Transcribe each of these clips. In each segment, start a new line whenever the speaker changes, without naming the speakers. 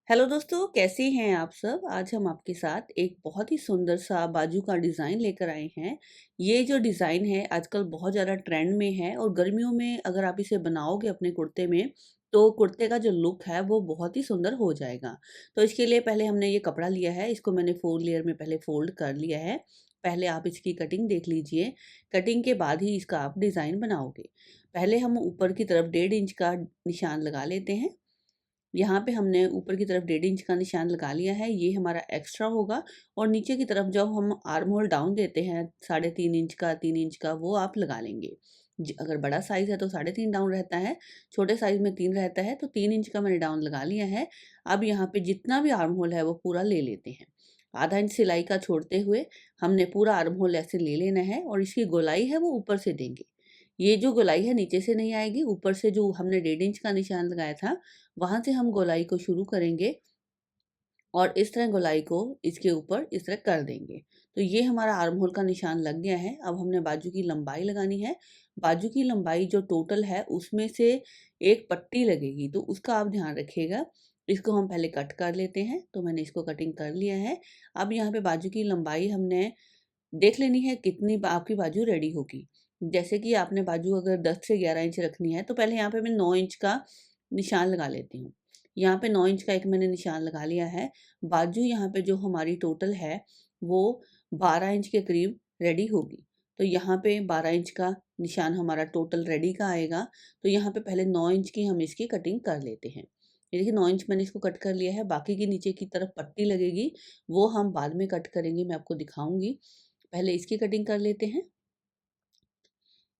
Hello दोस्तों, कैसे हैं आप सब। आज हम आपके साथ एक बहुत ही सुंदर सा बाजू का डिज़ाइन लेकर आए हैं। ये जो डिज़ाइन है आजकल बहुत ज़्यादा ट्रेंड में है और गर्मियों में अगर आप इसे बनाओगे अपने कुर्ते में तो कुर्ते का जो लुक है वो बहुत ही सुंदर हो जाएगा। तो इसके लिए पहले हमने ये कपड़ा लिया है, इसको मैंने 4 लेयर में पहले फोल्ड कर लिया है। पहले आप इसकी कटिंग देख लीजिए, कटिंग के बाद ही इसका आप डिज़ाइन बनाओगे। पहले हम ऊपर की तरफ 1.5 इंच का निशान लगा लेते हैं। यहाँ पे हमने ऊपर की तरफ 1.5 इंच का निशान लगा लिया है, ये हमारा एक्स्ट्रा होगा। और नीचे की तरफ जब हम आर्म होल डाउन देते हैं 3.5 इंच का, 3 इंच का, वो आप लगा लेंगे। अगर बड़ा साइज है तो 3.5 डाउन रहता है, छोटे साइज में 3 रहता है, तो 3 इंच का मैंने डाउन लगा लिया है। अब यहाँ पे जितना भी आर्म होल है वो पूरा ले लेते हैं। आधा इंच सिलाई का छोड़ते हुए हमने पूरा आर्म होल ऐसे ले लेना है और इसकी गोलाई है वो ऊपर से देंगे। ये जो गोलाई है नीचे से नहीं आएगी, ऊपर से जो हमने 1.5 इंच का निशान लगाया था वहां से हम गोलाई को शुरू करेंगे और इस तरह गोलाई को इसके ऊपर इस तरह कर देंगे। तो ये हमारा आर्म होल का निशान लग गया है। अब हमने बाजू की लंबाई लगानी है। बाजू की लंबाई जो टोटल है उसमें से एक पट्टी लगेगी, तो उसका आप ध्यान रखिएगा। इसको हम पहले कट कर लेते हैं, तो मैंने इसको कटिंग कर लिया है। अब यहाँ पे बाजू की लंबाई हमने देख लेनी है कितनी आपकी बाजू रेडी होगी। जैसे कि आपने बाजू अगर 10 से 11 इंच रखनी है तो पहले यहाँ पे मैं 9 इंच का निशान लगा लेती हूँ। यहाँ पे 9 इंच का एक मैंने निशान लगा लिया है। बाजू यहाँ पे जो हमारी टोटल है वो 12 इंच के करीब रेडी होगी। तो यहाँ पे 12 इंच का निशान हमारा टोटल रेडी का आएगा। तो यहाँ पे पहले 9 इंच की हम इसकी कटिंग कर लेते हैं। ये देखिए 9 इंच मैंने इसको कट कर लिया है। बाकी की नीचे की तरफ पट्टी लगेगी, वो हम बाद में कट करेंगे, मैं आपको दिखाऊंगी। पहले इसकी कटिंग कर लेते हैं।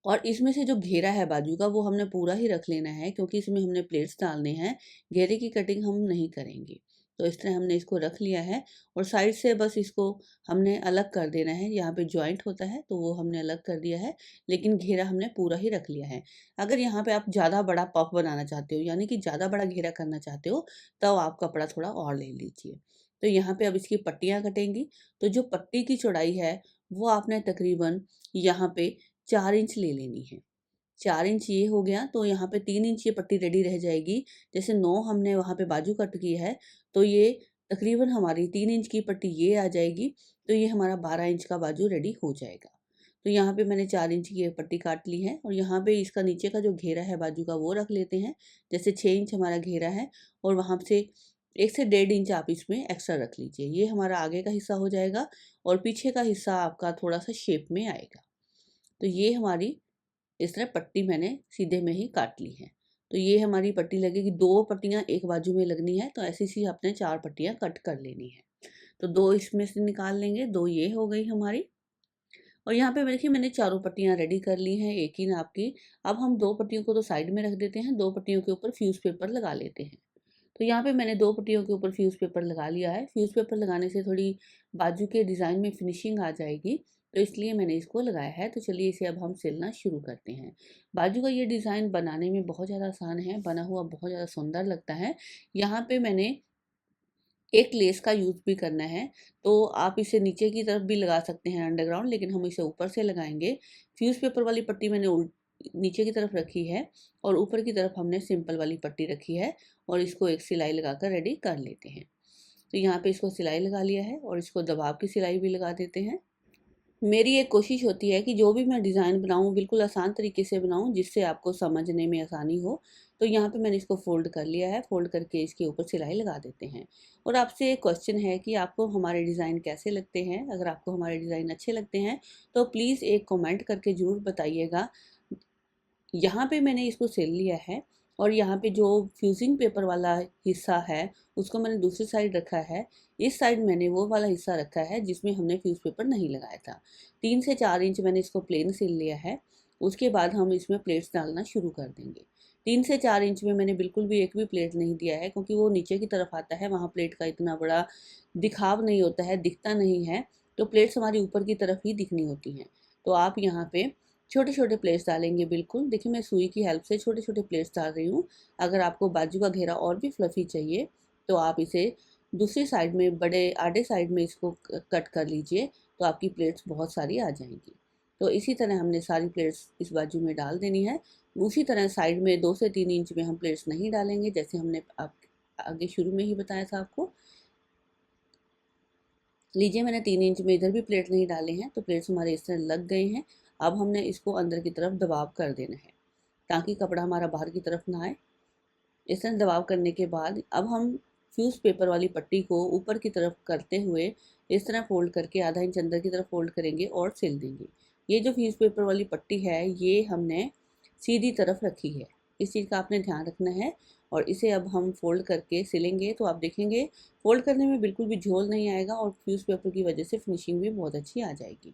और इसमें से जो घेरा है बाजू का वो हमने पूरा ही रख लेना है, क्योंकि इसमें हमने प्लेट्स डालने हैं। घेरे की कटिंग हम नहीं करेंगे। तो इस तरह हमने इसको रख लिया है और साइड से बस इसको हमने अलग कर देना है। यहाँ पे जॉइंट होता है तो वो हमने अलग कर दिया है, लेकिन घेरा हमने पूरा ही रख लिया है। अगर यहाँ पे आप ज़्यादा बड़ा पफ बनाना चाहते हो, यानी कि ज़्यादा बड़ा घेरा करना चाहते हो, तब आप कपड़ा थोड़ा और ले लीजिए। तो यहाँ पे अब इसकी पट्टियाँ कटेंगी। तो जो पट्टी की चौड़ाई है वो आपने तकरीबन यहाँ पे 4 इंच ले लेनी है। 4 इंच ये हो गया, तो यहाँ पे 3 इंच ये पट्टी रेडी रह जाएगी। जैसे 9 हमने वहाँ पे बाजू कट की है, तो ये तकरीबन हमारी 3 इंच की पट्टी ये आ जाएगी। तो ये हमारा 12 इंच का बाजू रेडी हो जाएगा। तो यहाँ पे मैंने 4 इंच की ये पट्टी काट ली है और यहाँ पे इसका नीचे का जो घेरा है बाजू का वो रख लेते हैं। जैसे 6 इंच हमारा घेरा है और वहाँ से 1 से 1.5 इंच आप इसमें एक्स्ट्रा रख लीजिए। ये हमारा आगे का हिस्सा हो जाएगा और पीछे का हिस्सा आपका थोड़ा सा शेप में आएगा। तो ये हमारी इस तरह पट्टी मैंने सीधे में ही काट ली है। तो ये हमारी पट्टी लगेगी, 2 पट्टियाँ एक बाजू में लगनी है, तो ऐसी सी आपने 4 पट्टियाँ कट कर लेनी है। तो 2 इसमें से निकाल लेंगे, 2 ये हो गई हमारी। और यहाँ पे देखिए मैंने चारों पट्टियाँ रेडी कर ली हैं एक ही नाप की। अब हम 2 पट्टियों को तो साइड में रख देते हैं, 2 पट्टियों के ऊपर फ्यूज़ पेपर लगा लेते हैं। तो यहाँ पे मैंने 2 पट्टियों के ऊपर फ्यूज़ पेपर लगा लिया है। फ्यूज़ पेपर लगाने से थोड़ी बाजू के डिज़ाइन में फिनिशिंग आ जाएगी, तो इसलिए मैंने इसको लगाया है। तो चलिए इसे अब हम सिलना शुरू करते हैं। बाजू का ये डिज़ाइन बनाने में बहुत ज़्यादा आसान है, बना हुआ बहुत ज़्यादा सुंदर लगता है। यहाँ पे मैंने एक लेस का यूज़ भी करना है, तो आप इसे नीचे की तरफ भी लगा सकते हैं अंडरग्राउंड, लेकिन हम इसे ऊपर से लगाएँगे। फ्यूज़ पेपर वाली पट्टी मैंने नीचे की तरफ रखी है और ऊपर की तरफ हमने सिंपल वाली पट्टी रखी है और इसको एक सिलाई लगाकर रेडी कर लेते हैं। तो यहाँ पे इसको सिलाई लगा लिया है और इसको दबाव की सिलाई भी लगा देते हैं। मेरी एक कोशिश होती है कि जो भी मैं डिज़ाइन बनाऊँ बिल्कुल आसान तरीके से बनाऊँ, जिससे आपको समझने में आसानी हो। तो यहाँ पे मैंने इसको फ़ोल्ड कर लिया है, फ़ोल्ड करके इसके ऊपर सिलाई लगा देते हैं। और आपसे एक क्वेश्चन है कि आपको हमारे डिज़ाइन कैसे लगते हैं? अगर आपको हमारे डिज़ाइन अच्छे लगते हैं तो प्लीज़ एक कमेंट करके ज़रूर बताइएगा। यहाँ पे मैंने इसको सिल लिया है और यहाँ पे जो फ्यूजिंग पेपर वाला हिस्सा है उसको मैंने दूसरी साइड रखा है। इस साइड मैंने वो वाला हिस्सा रखा है जिसमें हमने फ्यूज पेपर नहीं लगाया था। 3 से 4 इंच मैंने इसको प्लेन सिल लिया है। उसके बाद हम इसमें प्लेट्स डालना शुरू कर देंगे। 3 से 4 इंच में मैंने बिल्कुल भी एक भी प्लेट नहीं दिया है, क्योंकि वो नीचे की तरफ आता है, वहाँ प्लेट का इतना बड़ा दिखाव नहीं होता है, दिखता नहीं है। तो प्लेट्स हमारी ऊपर की तरफ ही दिखनी होती हैं। तो आप यहाँ पे छोटे छोटे प्लेट्स डालेंगे। बिल्कुल देखिए मैं सुई की हेल्प से छोटे छोटे प्लेट्स डाल रही हूँ। अगर आपको बाजू का घेरा और भी फ्लफी चाहिए तो आप इसे दूसरी साइड में, बड़े आधे साइड में इसको कट कर लीजिए, तो आपकी प्लेट्स बहुत सारी आ जाएंगी। तो इसी तरह हमने सारी प्लेट्स इस बाजू में डाल देनी है। उसी तरह साइड में 2 से 3 इंच में हम प्लेट्स नहीं डालेंगे, जैसे हमने आप आगे शुरू में ही बताया था आपको। लीजिए मैंने 3 इंच में इधर भी प्लेट नहीं डाले हैं, तो प्लेट्स हमारे इस तरह लग गए हैं। अब हमने इसको अंदर की तरफ दबाव कर देना है ताकि कपड़ा हमारा बाहर की तरफ ना आए। इस तरह दबाव करने के बाद अब हम फ्यूज़ पेपर वाली पट्टी को ऊपर की तरफ करते हुए इस तरह फोल्ड करके आधा इंच अंदर की तरफ फोल्ड करेंगे और सिल देंगे। ये जो फ्यूज़ पेपर वाली पट्टी है ये हमने सीधी तरफ रखी है, इस चीज़ का आपने ध्यान रखना है। और इसे अब हम फोल्ड करके सिलेंगे तो आप देखेंगे फोल्ड करने में बिल्कुल भी झोल नहीं आएगा और फ्यूज़ पेपर की वजह से फिनिशिंग भी बहुत अच्छी आ जाएगी।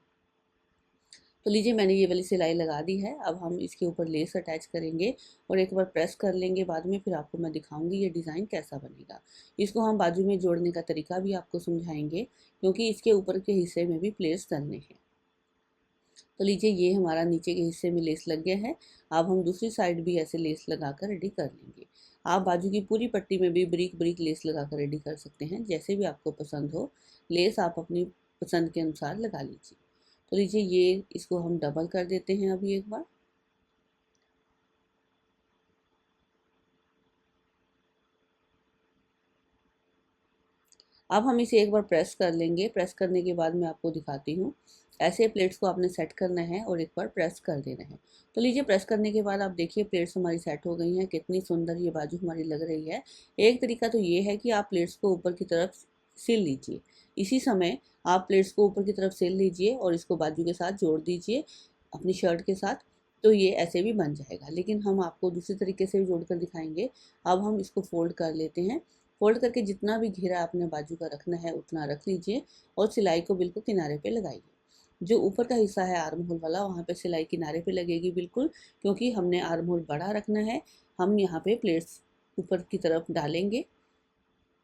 तो लीजिए मैंने ये वाली सिलाई लगा दी है। अब हम इसके ऊपर लेस अटैच करेंगे और एक बार प्रेस कर लेंगे बाद में, फिर आपको मैं दिखाऊंगी ये डिज़ाइन कैसा बनेगा। इसको हम बाजू में जोड़ने का तरीका भी आपको समझाएंगे क्योंकि इसके ऊपर के हिस्से में भी प्लेट्स डलने हैं। तो लीजिए ये हमारा नीचे के हिस्से में लेस लग गया है। अब हम दूसरी साइड भी ऐसे लेस लगा कर रेडी कर लेंगे। आप बाजू की पूरी पट्टी में भी ब्रीक ब्रीक लेस लगा कर रेडी कर सकते हैं, जैसे भी आपको पसंद हो। लेस आप अपनी पसंद के अनुसार लगा लीजिए। तो लीजिए ये इसको हम डबल कर देते हैं अभी एक बार। अब हम इसे एक बार प्रेस कर लेंगे। प्रेस करने के बाद मैं आपको दिखाती हूँ। ऐसे प्लेट्स को आपने सेट करना है और एक बार प्रेस कर देना है। तो लीजिए प्रेस करने के बाद आप देखिए प्लेट्स हमारी सेट हो गई हैं। कितनी सुंदर ये बाजू हमारी लग रही है। एक तरीका तो ये है कि आप प्लेट्स को ऊपर की तरफ सिल लीजिए। इसी समय आप प्लेट्स को ऊपर की तरफ सिल लीजिए और इसको बाजू के साथ जोड़ दीजिए अपनी शर्ट के साथ, तो ये ऐसे भी बन जाएगा। लेकिन हम आपको दूसरी तरीके से भी जोड़ कर दिखाएंगे। अब हम इसको फोल्ड कर लेते हैं। फोल्ड करके जितना भी घेरा आपने बाजू का रखना है उतना रख लीजिए और सिलाई को बिल्कुल किनारे पे लगाइए। जो ऊपर का हिस्सा है आर्म होल वाला, वहाँ पे सिलाई किनारे पे लगेगी बिल्कुल, क्योंकि हमने आर्म होल बड़ा रखना है। हम यहाँ पे प्लेट्स ऊपर की तरफ डालेंगे।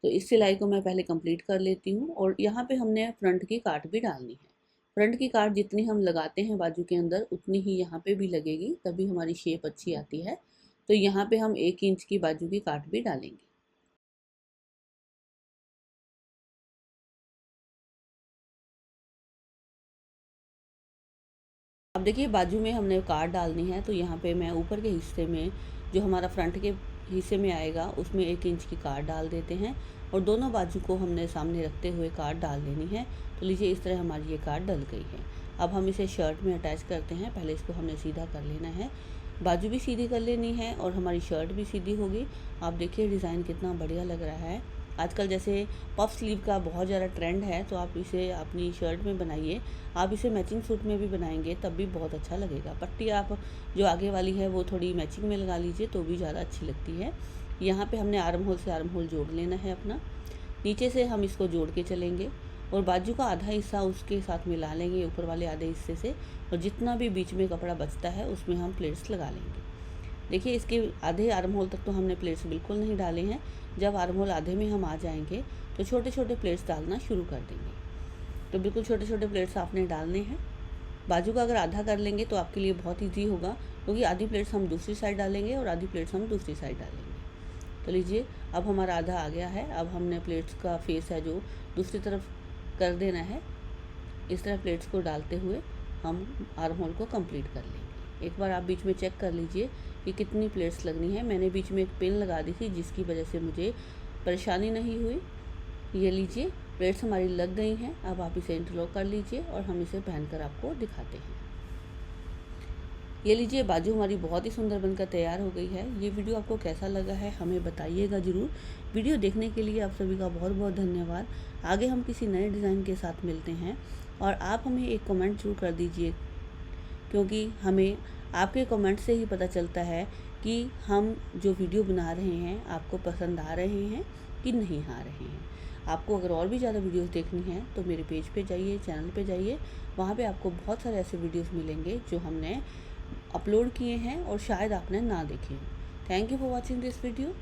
तो इस सिलाई को मैं पहले कंप्लीट कर लेती हूँ। और यहाँ पे हमने फ्रंट की काट भी डालनी है। फ्रंट की काट जितनी हम लगाते हैं बाजू के अंदर उतनी ही यहाँ पे भी लगेगी, तभी हमारी शेप अच्छी आती है। तो यहाँ पे हम 1 इंच की बाजू की काट भी डालेंगे। अब देखिए बाजू में हमने काट डालनी है, तो यहाँ पे मैं ऊपर के हिस्से में जो हमारा फ्रंट के हिस्से में आएगा उसमें 1 इंच की काट डाल देते हैं और दोनों बाजू को हमने सामने रखते हुए काट डाल लेनी है। तो लीजिए इस तरह हमारी ये काट डल गई है। अब हम इसे शर्ट में अटैच करते हैं। पहले इसको हमने सीधा कर लेना है, बाजू भी सीधी कर लेनी है और हमारी शर्ट भी सीधी होगी। आप देखिए डिज़ाइन कितना बढ़िया लग रहा है। आजकल जैसे पफ स्लीव का बहुत ज़्यादा ट्रेंड है, तो आप इसे अपनी शर्ट में बनाइए। आप इसे मैचिंग सूट में भी बनाएंगे तब भी बहुत अच्छा लगेगा। पट्टी आप जो आगे वाली है वो थोड़ी मैचिंग में लगा लीजिए तो भी ज़्यादा अच्छी लगती है। यहाँ पे हमने आर्म होल से आर्म होल जोड़ लेना है अपना। नीचे से हम इसको जोड़ के चलेंगे और बाजू का आधा हिस्सा उसके साथ मिला लेंगे ऊपर वाले आधे हिस्से से, और जितना भी बीच में कपड़ा बचता है उसमें हम प्लेट्स लगा लेंगे। देखिए इसके आधे आर्म होल तक तो हमने प्लेट्स बिल्कुल नहीं डाले हैं। जब आर्म होल आधे में हम आ जाएंगे तो छोटे छोटे प्लेट्स डालना शुरू कर देंगे। तो बिल्कुल छोटे छोटे प्लेट्स आपने डालने हैं। बाजू का अगर आधा कर लेंगे तो आपके लिए बहुत ईजी होगा, क्योंकि आधी प्लेट्स हम दूसरी साइड डालेंगे और आधी प्लेट्स हम दूसरी साइड डालेंगे। तो लीजिए अब हमारा आधा आ गया है। अब हमने प्लेट्स का फेस है जो दूसरी तरफ कर देना है। इस तरह प्लेट्स को डालते हुए हम आर्म होल को कंप्लीट कर लेंगे। एक बार आप बीच में चेक कर लीजिए कि कितनी प्लेट्स लगनी है। मैंने बीच में एक पिन लगा दी थी जिसकी वजह से मुझे परेशानी नहीं हुई। ये लीजिए प्लेट्स हमारी लग गई हैं। अब आप इसे इंटरलॉक कर लीजिए और हम इसे पहनकर आपको दिखाते हैं। ये लीजिए बाजू हमारी बहुत ही सुंदर बनकर तैयार हो गई है। ये वीडियो आपको कैसा लगा है हमें बताइएगा ज़रूर। वीडियो देखने के लिए आप सभी का बहुत बहुत धन्यवाद। आगे हम किसी नए डिज़ाइन के साथ मिलते हैं और आप हमें एक कमेंट जरूर कर दीजिए, क्योंकि हमें आपके कमेंट से ही पता चलता है कि हम जो वीडियो बना रहे हैं आपको पसंद आ रहे हैं कि नहीं आ रहे हैं। आपको अगर और भी ज़्यादा वीडियोस देखनी है तो मेरे पेज पे जाइए, चैनल पे जाइए। वहाँ पे आपको बहुत सारे ऐसे वीडियोस मिलेंगे जो हमने अपलोड किए हैं और शायद आपने ना देखे। Thank you for watching this video.